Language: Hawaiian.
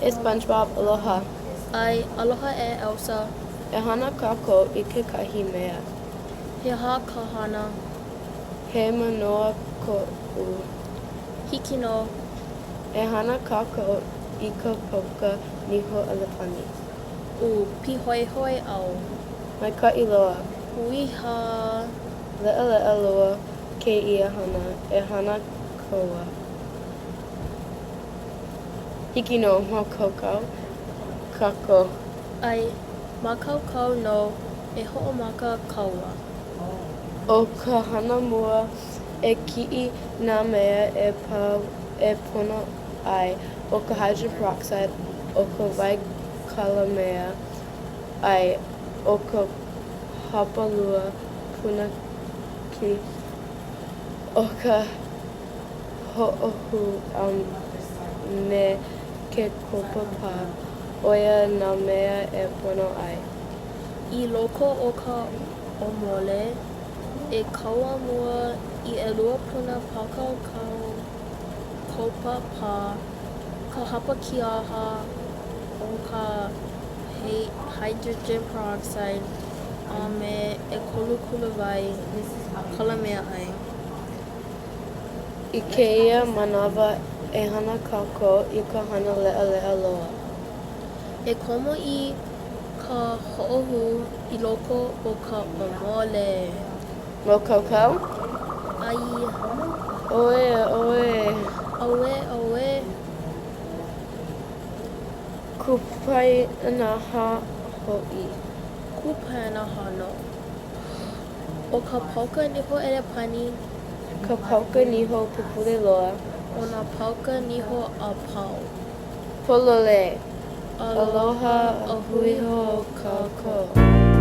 E SpongeBob, aloha. Ai, aloha e Elsa. E hana kākou I kekahi mea. He hā ka hana. He manoa ko'u. Hiki no. E hana kākou I Ka Pauka Niho Elepani. Pihoihoi au. Maika'i loa. Uiha. Le'ale'a loa kēia hana. E hana koa. Hiki no makaukau. Kako. Ai, makaukau no e ho'omaka kaua. O ka hana mua e ki'i nā mea e pono ai o ka hydrogen peroxide o ka waikalamea ai o ka hapalua punaki o ka ho'ohu me ke kopapa oia nā mea e pono ai. I loko o ka omole, e kaua mua I 'elua puna pākaukau kopa pā, ka hapa kiaha o ka hydrogen peroxide a me e kolukulu wai kala mea ai. I kēia manawa e hana kākou I ka hana le'ale'a loa. E komo I ka ho'ohu I loko o ka omole. Mokaukau? Ai, Oe, oe. aue, aue. Kupai nā ho'i. Kupai nā hano. O Ka Pauka Niho Elepani, Ka Pauka Niho Pupule loa. o nā pauka niho a pau. Polole. Aloha, Aloha, ahui ho kākou.